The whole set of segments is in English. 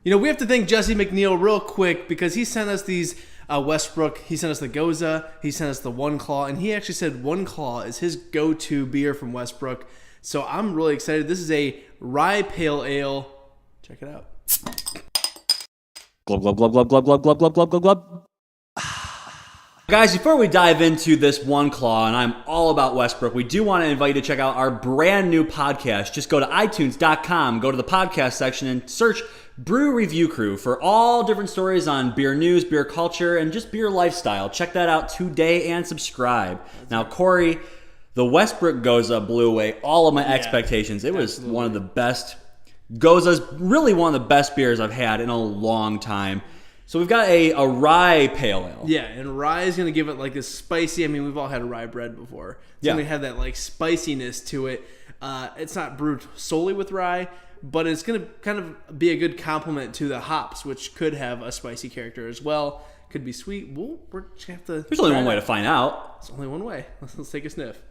We have to thank Jesse McNeil real quick because he sent us these Westbrook. He sent us the Goza. He sent us the One Claw. And he actually said One Claw is his go-to beer from Westbrook. So I'm really excited. This is a rye pale ale. Check it out. Glub, glub, glub, glub, glub, glub, glub, glub, glub, glub, glub. Guys, before we dive into this One Claw, and I'm all about Westbrook, we do want to invite you to check out our brand new podcast. Just go to iTunes.com, go to the podcast section, and search Brew Review Crew for all different stories on beer news, beer culture, and just beer lifestyle. Check that out today and subscribe. Now, Corey, the Westbrook Goza blew away all of my expectations. It was one of the best Goza's, really one of the best beers I've had in a long time. So we've got a rye pale ale. Yeah, and rye is going to give it like this spicy. I mean, we've all had rye bread before. It's going to have that like spiciness to it. It's not brewed solely with rye, but it's going to kind of be a good complement to the hops, which could have a spicy character as well. Could be sweet. We're just going to have to... There's only one way to find out. There's only one way. Let's take a sniff.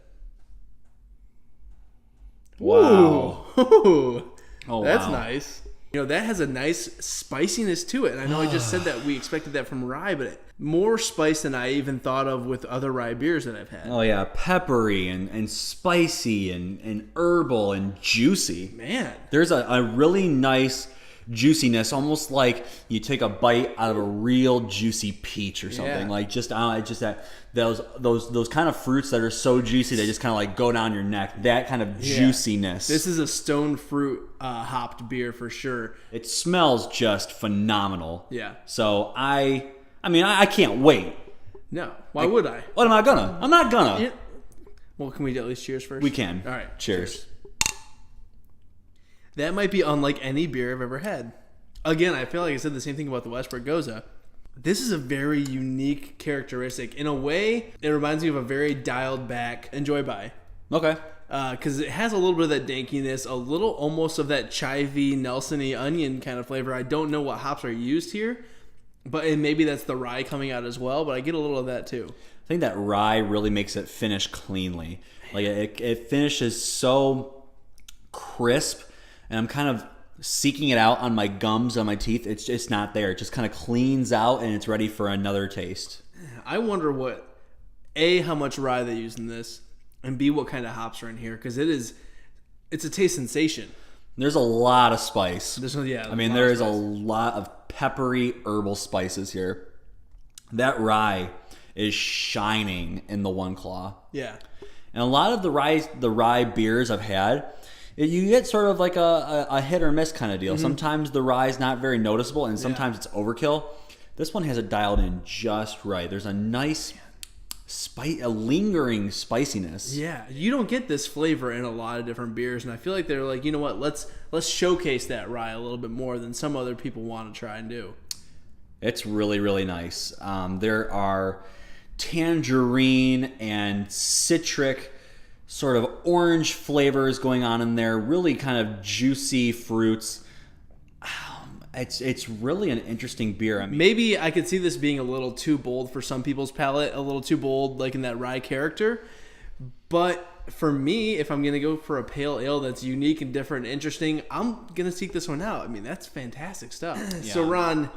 Wow. Ooh. Oh, that's wow. nice. That has a nice spiciness to it. And I know I just said that we expected that from rye, but more spice than I even thought of with other rye beers that I've had. Oh, yeah. Peppery and spicy and herbal and juicy. Man. There's a really nice juiciness, almost like you take a bite out of a real juicy peach or something. Like just that those kind of fruits that are so juicy they just kind of like go down your neck. That kind of juiciness. This is a stone fruit hopped beer for sure. It smells just phenomenal. Yeah. So I can't wait. No. Why would I? What am I gonna? I'm not gonna. Yeah. Well, can we at least cheers first? We can. All right. Cheers. That might be unlike any beer I've ever had. Again, I feel like I said the same thing about the Westbrook Goza. This is a very unique characteristic. In a way, it reminds me of a very dialed back Enjoy By. Okay. Because it has a little bit of that dankiness, a little almost of that chivy, Nelson-y onion kind of flavor. I don't know what hops are used here, and maybe that's the rye coming out as well, but I get a little of that too. I think that rye really makes it finish cleanly. Like it finishes so crisp. And I'm kind of seeking it out on my gums, on my teeth. It's just not there. It just kind of cleans out and it's ready for another taste. I wonder how much rye they use in this, and B, what kind of hops are in here, because it's a taste sensation. There's a lot of spice. There is a lot of peppery herbal spices here. That rye is shining in the One Claw. Yeah. And a lot of the rye beers I've had, you get sort of like a hit or miss kind of deal. Mm-hmm. Sometimes the rye is not very noticeable, and sometimes it's overkill. This one has it dialed in just right. There's a nice a lingering spiciness. Yeah, you don't get this flavor in a lot of different beers, and I feel like they're like, you know what? Let's showcase that rye a little bit more than some other people want to try and do. It's really, really nice. There are tangerine and citric sort of orange flavors going on in there, really kind of juicy fruits. It's really an interesting beer. Maybe I could see this being a little too bold for some people's palate, a little too bold like in that rye character. But for me, if I'm going to go for a pale ale that's unique and different and interesting, I'm going to seek this one out. I mean, that's fantastic stuff. Yeah. So Ron,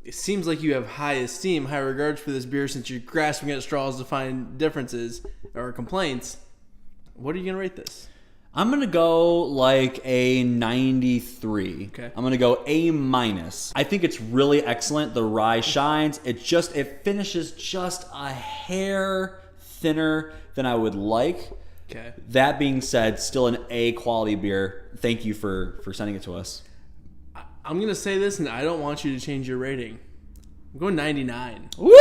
it seems like you have high esteem, high regards for this beer since you're grasping at straws to find differences or complaints. What are you going to rate this? I'm going to go like a 93. Okay. I'm going to go A-. I think it's really excellent. The rye shines. It finishes just a hair thinner than I would like. Okay. That being said, still an A quality beer. Thank you for sending it to us. I'm going to say this, and I don't want you to change your rating. I'm going 99. Woo!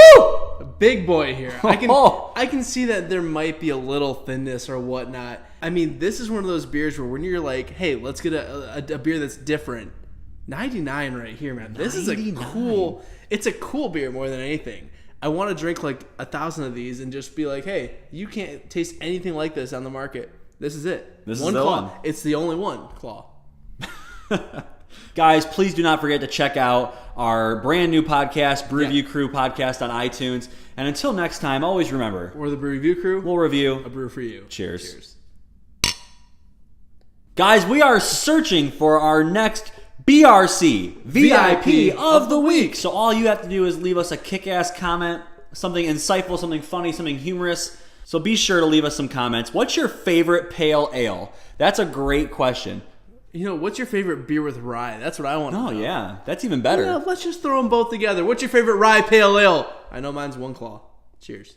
A big boy here. I can see that there might be a little thinness or whatnot. I mean, this is one of those beers where when you're like, hey, let's get a beer that's different. 99 right here, man. This 99. It's a cool beer more than anything. I want to drink like 1,000 of these and just be like, hey, you can't taste anything like this on the market. This is it. This is the one. It's the only one, Claw. Guys, please do not forget to check out our brand new podcast, Brew Review Crew podcast on iTunes. And until next time, always remember, we're the Brew Review Crew. We'll review a brew for you. Cheers. Guys, we are searching for our next BRC, VIP of the week. So all you have to do is leave us a kick-ass comment, something insightful, something funny, something humorous. So be sure to leave us some comments. What's your favorite pale ale? That's a great question. What's your favorite beer with rye? That's what I want to know. Oh, yeah. That's even better. Let's just throw them both together. What's your favorite rye pale ale? I know mine's One Claw. Cheers.